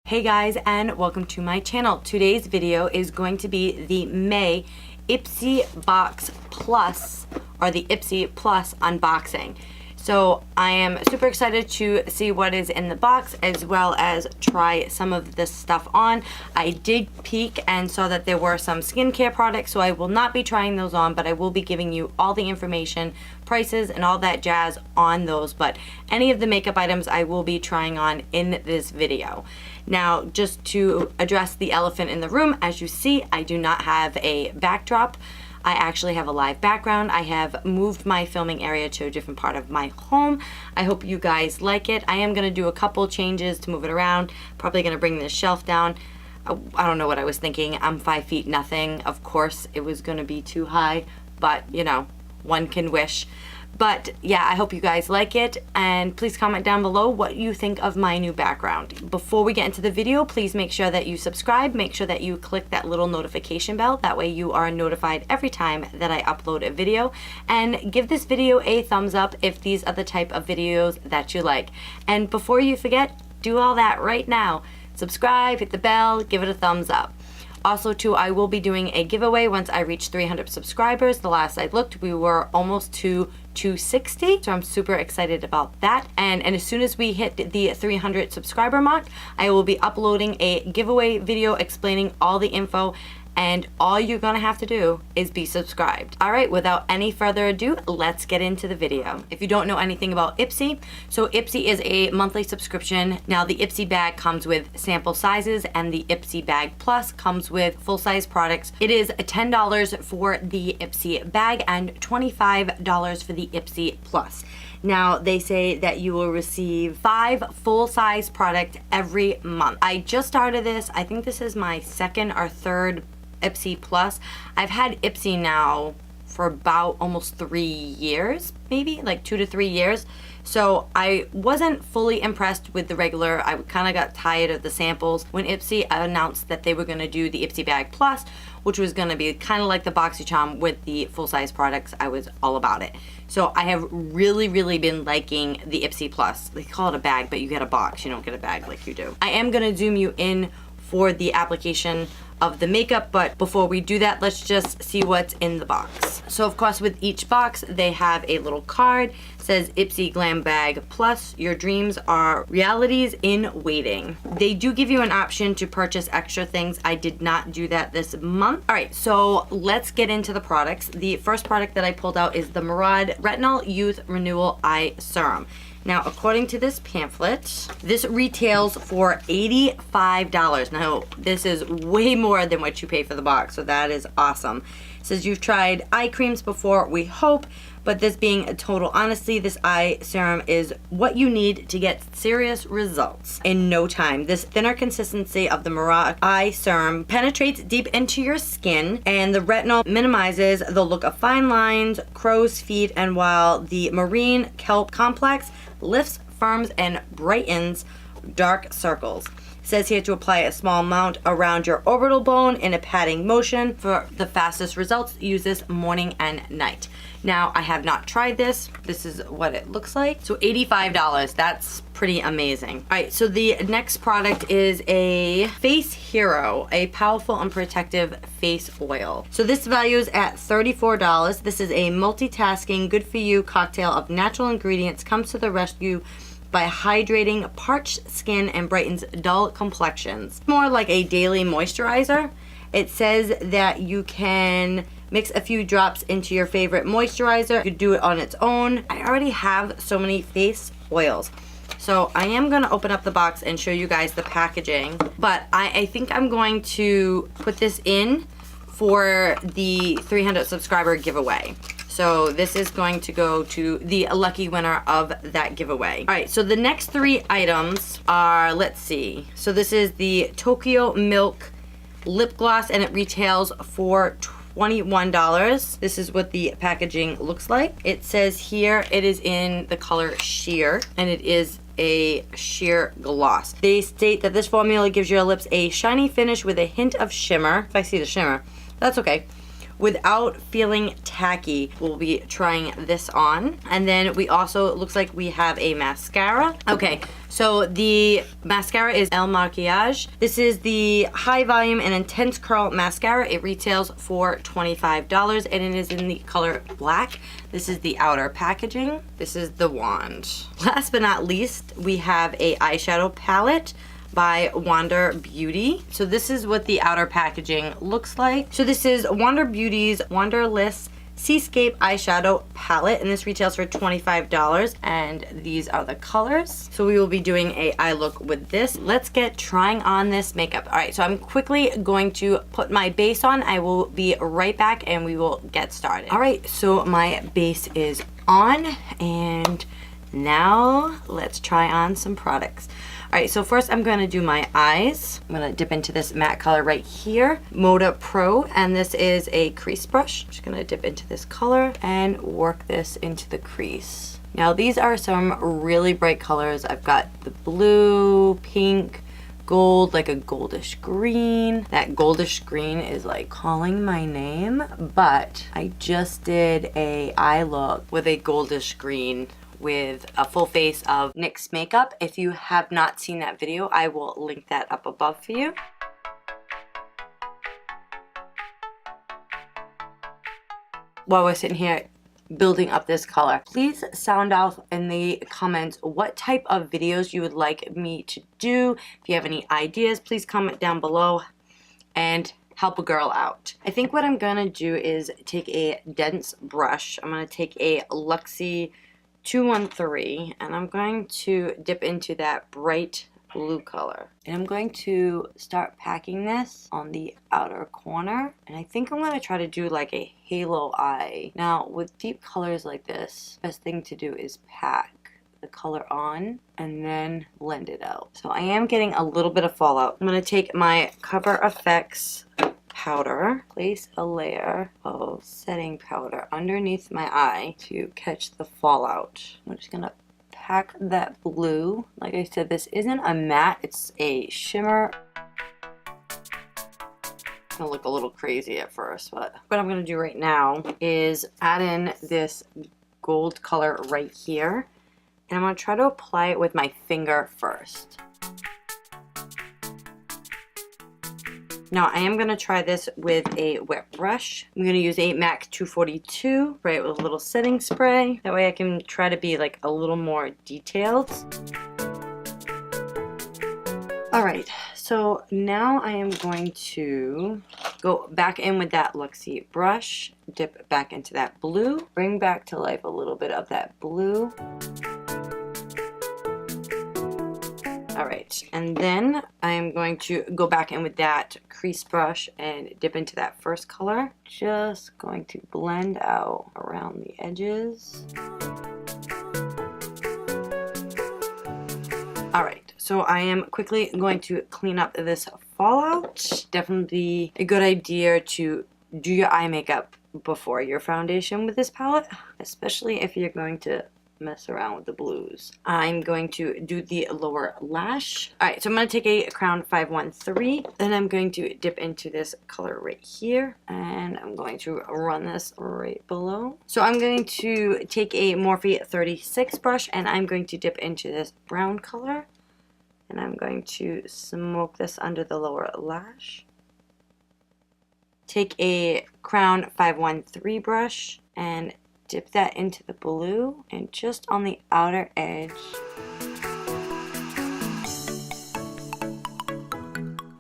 Hey guys, and welcome to my channel. Today's video is going to be the May Ipsy Box Plus, or the Ipsy Plus unboxing. So I am super excited to see what is in the box, as well as try some of this stuff on. I did peek and saw that there were some skincare products, so I will not be trying those on, but I will be giving you all the information, prices, and all that jazz on those. But any of the makeup items I will be trying on in this video. Now, just to address the elephant in the room, as you see, I do not have a backdrop. I actually have a live background. I have moved my filming area to a different part of my home. I hope you guys like it. I am going to do a couple changes to move it around. Probably going to bring this shelf down. I don't know what I was thinking. I'm 5 feet nothing. Of course, it was going to be too high, but you know, one can wish. But yeah, I hope you guys like it, and please comment down below what you think of my new background. Before we get into the video, please make sure that you subscribe, make sure that you click that little notification bell, that way you are notified every time that I upload a video, and give this video a thumbs up if these are the type of videos that you like. And before you forget, do all that right now. Subscribe, hit the bell, give it a thumbs up. Also, too, I will be doing a giveaway once I reach 300 subscribers. The last I looked, we were almost to 260, so I'm super excited about that. And as soon as we hit the 300 subscriber mark, I will be uploading a giveaway video explaining all the info, and all you're gonna have to do is be subscribed. All right, without any further ado, let's get into the video. If you don't know anything about Ipsy, so Ipsy is a monthly subscription. Now, the Ipsy bag comes with sample sizes, and the Ipsy Bag Plus comes with full-size products. It is $10 for the Ipsy bag and $25 for the Ipsy Plus. Now, they say that you will receive 5 full-size products every month. I just started this. I think this is my second or third Ipsy Plus. I've had Ipsy now for about almost 3 years, maybe like 2 to 3 years. So I wasn't fully impressed with the regular. I kind of got tired of the samples. When Ipsy announced that they were going to do the Ipsy Bag Plus, which was going to be kind of like the BoxyCharm with the full-size products, I was all about it. So I have really been liking the Ipsy Plus. They call it a bag, but you get a box. You don't get a bag like you do. I am going to zoom you in for the application of the makeup, but before we do that, let's just see what's in the box. So of course, with each box they have a little card. It says Ipsy Glam Bag Plus, your dreams are realities in waiting. They do give you an option to purchase extra things. I did not do that this month. All right, so let's get into the products. The first product that I pulled out is the Murad Retinol Youth Rennewal Eye Serum. Now, according to this pamphlet, this retails for $85. Now, this is way more than what you pay for the box, so that is awesome. It says you've tried eye creams before, we hope, but this being a total honesty, this eye serum is what you need to get serious results in no time. This thinner consistency of the Murad Eye Serum penetrates deep into your skin, and the retinol minimizes the look of fine lines, crow's feet, and while the marine kelp complex lifts, firms, and brightens dark circles. It says here to apply a small amount around your orbital bone in a patting motion. For the fastest results, use this morning and night. Now, I have not tried this. This is what it looks like. So $85, that's pretty amazing. All right, so the next product is a Face Hero, a powerful and protective face oil. So this values at $34. This is a multitasking, good for you cocktail of natural ingredients, comes to the rescue by hydrating parched skin and brightens dull complexions. More like a daily moisturizer. It says that you can mix a few drops into your favorite moisturizer. You could do it on its own. I already have so many face oils, so I am going to open up the box and show you guys the packaging. But I think I'm going to put this in for the 300 subscriber giveaway. So this is going to go to the lucky winner of that giveaway. All right, so the next 3 items are, let's see. So this is the Tokyomilk lip gloss, and it retails for $21. This is what the packaging looks like. It says here it is in the color Sheer, and it is a sheer gloss. They state that this formula gives your lips a shiny finish with a hint of shimmer. If I see the shimmer, that's okay. without feeling tacky, we'll be trying this on. And then we also, it looks like we have a mascara. Okay, so the mascara is El Maquillage. This is the High Volume and Intense Curl Mascara. It retails for $25 and it is in the color black. This is the outer packaging. This is the wand. Last but not least, we have a eyeshadow palette by Wander Beauty. So this is what the outer packaging looks like. So this is Wander Beauty's Wanderlust Seascape eyeshadow palette, and this retails for $25, and these are the colors. So we will be doing a eye look with this. Let's get trying on this makeup. All right, so I'm quickly going to put my base on. I will be right back and we will get started. All right, so my base is on, and now let's try on some products. All right, so first I'm going to do my eyes. I'm going to dip into this matte color right here, Moda Pro, and this is a crease brush. I'm just going to dip into this color and work this into the crease. Now these are some really bright colors. I've got the blue, pink, gold, like a goldish green. That goldish green is like calling my name, but I just did a eye look with a goldish green with a full face of NYX makeup. If you have not seen that video, I will link that up above for you. While we're sitting here building up this color, please sound off in the comments what type of videos you would like me to do. If you have any ideas, please comment down below and help a girl out. I think what I'm gonna do is take a dense brush. I'm gonna take a Luxie 213 and I'm going to dip into that bright blue color, and I'm going to start packing this on the outer corner, and I think I'm going to try to do like a halo eye. Now with deep colors like this, best thing to do is pack the color on and then blend it out. So I am getting a little bit of fallout. I'm going to take my Cover FX powder, place a layer of setting powder underneath my eye to catch the fallout. I'm just gonna pack that blue. Like I said, this isn't a matte, it's a shimmer. It's gonna look a little crazy at first, but what I'm gonna do right now is add in this gold color right here, and I'm gonna try to apply it with my finger first. Now I am going to try this with a wet brush. I'm going to use a MAC 242, spray it with a little setting spray. That way I can try to be like a little more detailed. Alright, so now I am going to go back in with that Luxie brush, dip back into that blue, bring back to life a little bit of that blue. Alright, and then I'm going to go back in with that crease brush and dip into that first color. Just going to blend out around the edges. Alright, so I am quickly going to clean up this fallout. Definitely a good idea to do your eye makeup before your foundation with this palette, especially if you're going to mess around with the blues. I'm going to do the lower lash. Alright, so I'm going to take a Crown 513, and I'm going to dip into this color right here, and I'm going to run this right below. So I'm going to take a Morphe 36 brush, and I'm going to dip into this brown color, and I'm going to smoke this under the lower lash. Take a Crown 513 brush, and dip that into the blue, and just on the outer edge,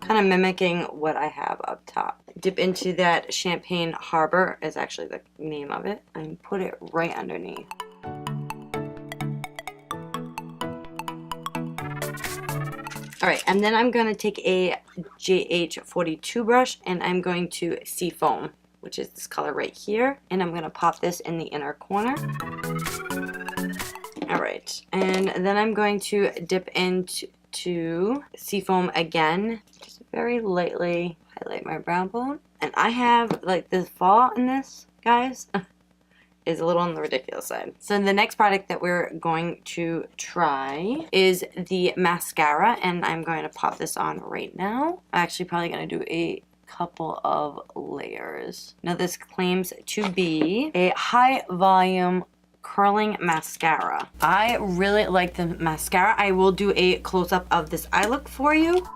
kind of mimicking what I have up top. Dip into that Champagne Harbor is actually the name of it, and put it right underneath. Alright, and then I'm going to take a JH42 brush, and I'm going to Seafoam, which is this color right here, and I'm going to pop this in the inner corner. Alright, and then I'm going to dip into Seafoam again, just very lightly highlight my brow bone. And I have, like, this fall in this, guys, is a little on the ridiculous side. So the next product that we're going to try is the mascara, and I'm going to pop this on right now. I'm actually probably going to do a couple of layers. Now this claims to be a high volume curling mascara. I really like the mascara. I will do a close-up of this eye look for you.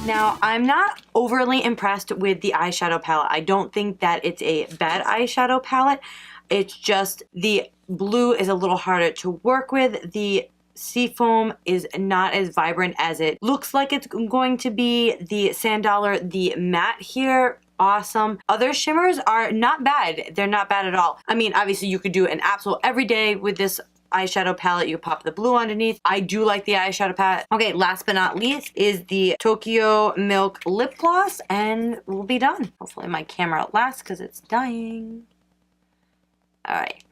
Now, I'm not overly impressed with the eyeshadow palette. I don't think that it's a bad eyeshadow palette. It's just the blue is a little harder to work with. The seafoam is not as vibrant as it looks like it's going to be. The Sand Dollar, the matte here, awesome. Other shimmers are not bad. They're not bad at all. I mean, obviously you could do an absolute everyday with this eyeshadow palette. You pop the blue underneath. I do like the eyeshadow palette. Okay, last but not least is the Tokyomilk lip gloss, and we'll be done. Hopefully my camera lasts because it's dying. All right.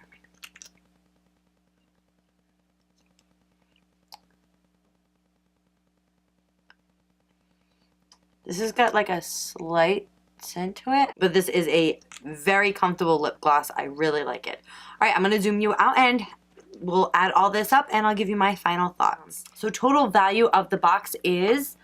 This has got like a slight scent to it, but this is a very comfortable lip gloss. I really like it. All right, I'm gonna zoom you out and we'll add all this up and I'll give you my final thoughts. So total value of the box is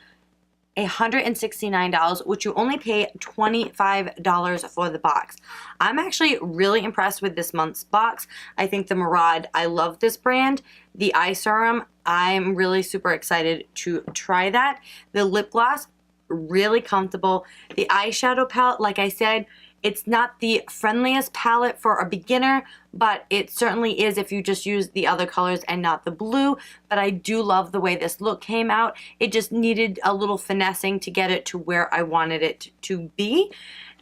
$169, which you only pay $25 for the box. I'm actually really impressed with this month's box. I think the Murad, I love this brand. The eye serum, I'm really super excited to try that. The lip gloss, really comfortable. The eyeshadow palette, like I said, it's not the friendliest palette for a beginner, but it certainly is if you just use the other colors and not the blue. But I do love the way this look came out. It just needed a little finessing to get it to where I wanted it to be.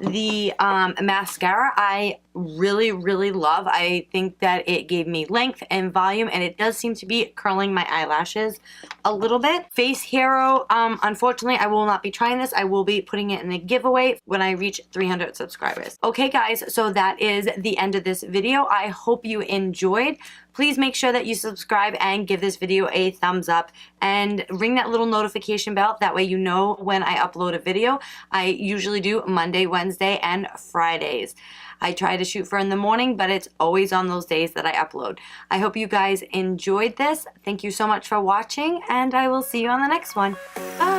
The mascara, I really, really love. I think that it gave me length and volume, and it does seem to be curling my eyelashes a little bit. Face hero, unfortunately, I will not be trying this. I will be putting it in a giveaway when I reach 300 subscribers. Okay, guys, so that is the end of this video. I hope you enjoyed. Please make sure that you subscribe and give this video a thumbs up and ring that little notification bell. That way you know when I upload a video. I usually do Monday, Wednesday, and Fridays. I try to shoot for in the morning, but it's always on those days that I upload. I hope you guys enjoyed this. Thank you so much for watching, and I will see you on the next one. Bye!